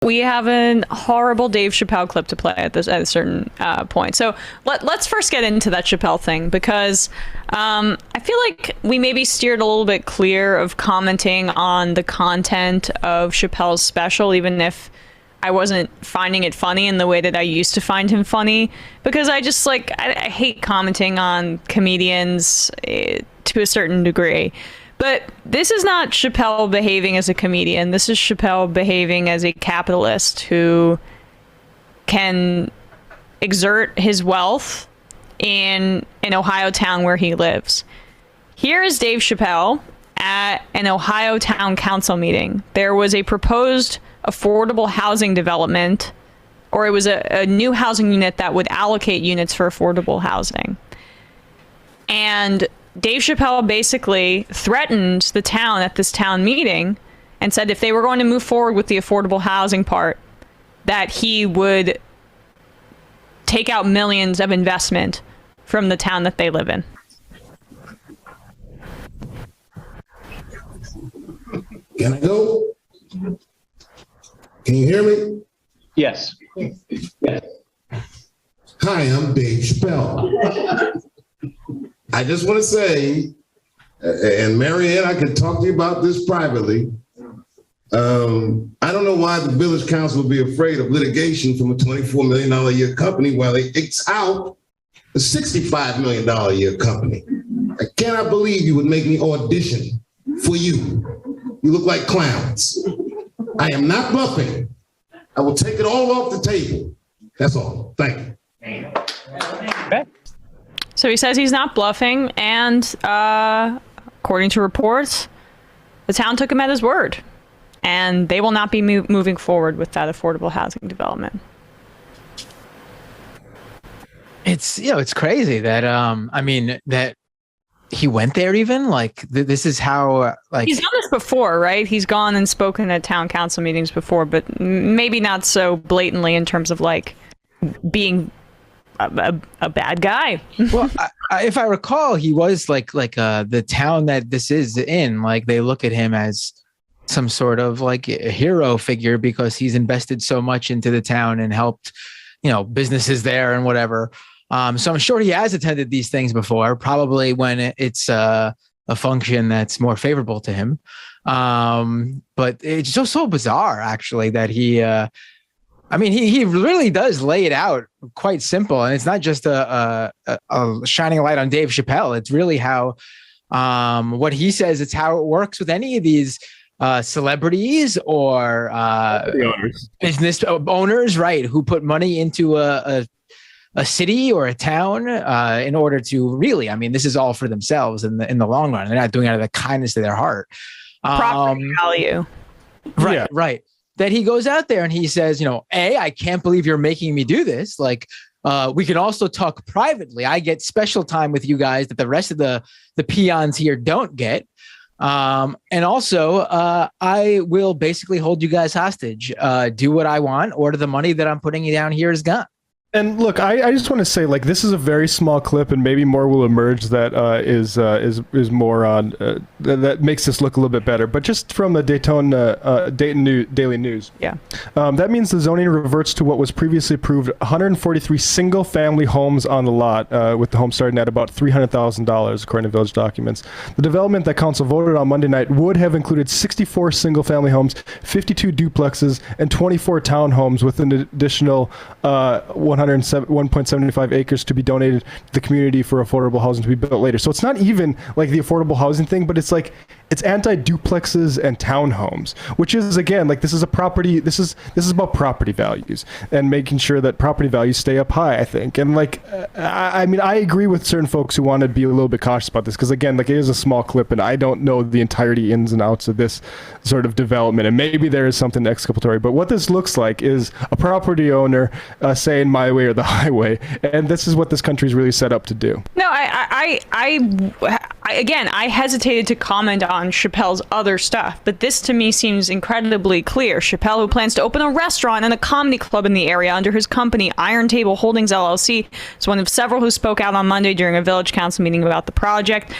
We have a horrible Dave Chappelle clip to play at a certain point. So let's first get into that Chappelle thing, because I feel like we maybe steered a little bit clear of commenting on the content of Chappelle's special, even if I wasn't finding it funny in the way that I used to find him funny, because I just I hate commenting on comedians to a certain degree. But this is not Chappelle behaving as a comedian. This is Chappelle behaving as a capitalist who can exert his wealth in an Ohio town where he lives. Here is Dave Chappelle at an Ohio town council meeting. There was a proposed affordable housing development, or it was a new housing unit that would allocate units for affordable housing. And Dave Chappelle basically threatened the town at this town meeting and said if they were going to move forward with the affordable housing part, that he would take out millions of investment from the town that they live in. Can I go? Can you hear me? Yes. Hi, I'm Dave Chappelle. I just want to say, and Marianne, I can talk to you about this privately. I don't know why the village council would be afraid of litigation from a $24 million a year company while they X out a $65 million a year company. I cannot believe you would make me audition for you. You look like clowns. I am not bluffing. I will take it all off the table. That's all. Thank you. Okay. So he says he's not bluffing, and according to reports, the town took him at his word, and they will not be moving forward with that affordable housing development. It's, it's crazy that, that he went there even, this is how, He's done this before, right? He's gone and spoken at town council meetings before, but maybe not so blatantly in terms of, being a bad guy. Well, if I recall, he was the town that this is in, they look at him as some sort of a hero figure because he's invested so much into the town and helped, businesses there and whatever. So I'm sure he has attended these things before, probably when it's a function that's more favorable to him. But it's just so bizarre, actually, that he really does lay it out quite simple. And it's not just a shining a light on Dave Chappelle. It's really how what he says, it's how it works with any of these celebrities or business owners, right, who put money into a city or a town in order to really, this is all for themselves in the long run. They're not doing it out of the kindness of their heart. Property value. Right, Yeah. right. That he goes out there and he says, I can't believe you're making me do this. We can also talk privately. I get special time with you guys that the rest of the peons here don't get. And also, I will basically hold you guys hostage, do what I want, or the money that I'm putting you down here is gone. And look, I just want to say, this is a very small clip, and maybe more will emerge that is more on that makes this look a little bit better. But just from the Dayton Daily News, yeah, that means the zoning reverts to what was previously approved: 143 single-family homes on the lot, with the home starting at about $300,000, according to village documents. The development that council voted on Monday night would have included 64 single-family homes, 52 duplexes, and 24 townhomes, with an additional 1.75 acres to be donated to the community for affordable housing to be built later. So it's not even the affordable housing thing, but it's it's anti-duplexes and townhomes, which is, again, this is a property. This is about property values and making sure that property values stay up high, I think. And I agree with certain folks who want to be a little bit cautious about this, because again, it is a small clip and I don't know the entirety ins and outs of this sort of development. And maybe there is something exculpatory, but what this looks like is a property owner saying my way or the highway. And this is what this country is really set up to do. No, I hesitated to comment on Chappelle's other stuff, but this to me seems incredibly clear. Chappelle, who plans to open a restaurant and a comedy club in the area under his company, Iron Table Holdings LLC, is one of several who spoke out on Monday during a village council meeting about the project.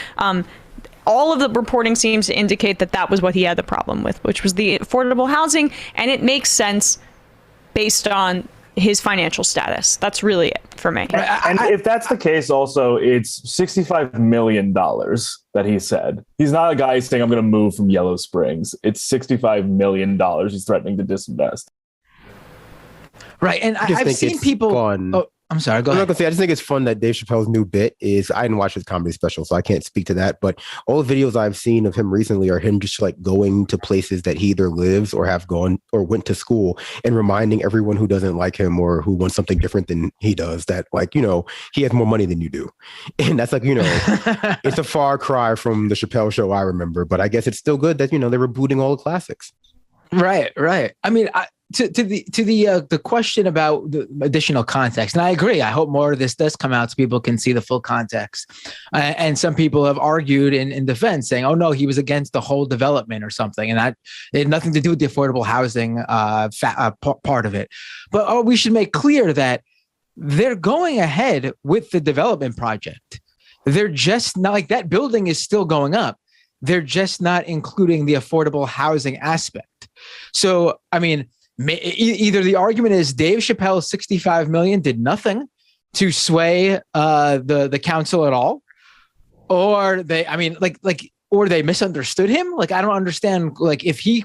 All of the reporting seems to indicate that was what he had the problem with, which was the affordable housing, and it makes sense based on his financial status. That's really it for me. And if that's the case, also, it's $65 million that he said. He's not a guy saying, I'm going to move from Yellow Springs. It's $65 million he's threatening to disinvest. Right. And I've seen people. Fun. Oh, I'm sorry. Go I'm not ahead. gonna say. I just think it's fun that Dave Chappelle's new bit is. I didn't watch his comedy special, so I can't speak to that. But all the videos I've seen of him recently are him just like going to places that he either lives or have gone or went to school, and reminding everyone who doesn't like him or who wants something different than he does that, like, you know, he has more money than you do, and that's like, you know, it's a far cry from the Chappelle show I remember. But I guess it's still good that, you know, they're rebooting all the classics. Right. I mean, to the question about the additional context, and I agree. I hope more of this does come out so people can see the full context. And some people have argued in defense, saying, "Oh no, he was against the whole development or something," and that it had nothing to do with the affordable housing part of it. But we should make clear that they're going ahead with the development project. They're just not like that building is still going up. They're just not including the affordable housing aspect. So, I mean, either the argument is Dave Chappelle's $65 million did nothing to sway the council at all, or or they misunderstood him. Like, I don't understand. Like, if the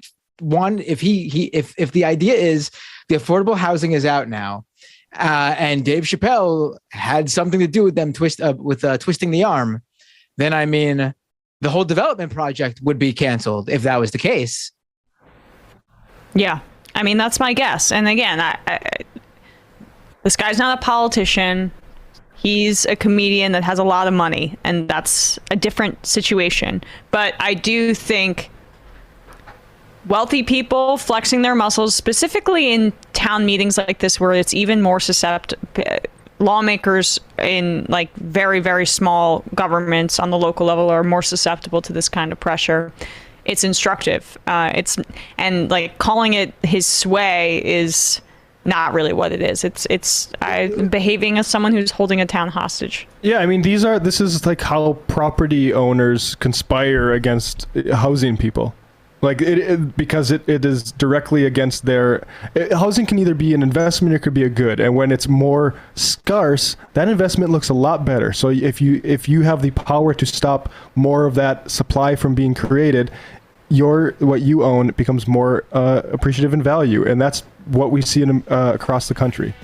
idea is the affordable housing is out now, and Dave Chappelle had something to do with them twisting the arm, then I mean, the whole development project would be canceled if that was the case. Yeah. I mean, that's my guess. And again, this guy's not a politician. He's a comedian that has a lot of money, and that's a different situation. But I do think wealthy people flexing their muscles, specifically in town meetings like this, where it's even more susceptible, lawmakers in like very, very small governments on the local level are more susceptible to this kind of pressure. It's instructive. And like calling it his sway is not really what it is. It's behaving as someone who's holding a town hostage. Yeah, I mean, this is like how property owners conspire against housing people. Like because it is directly against housing can either be an investment or it could be a good. And when it's more scarce, that investment looks a lot better. So if you have the power to stop more of that supply from being created, what you own becomes more appreciative in value. And that's what we see across the country.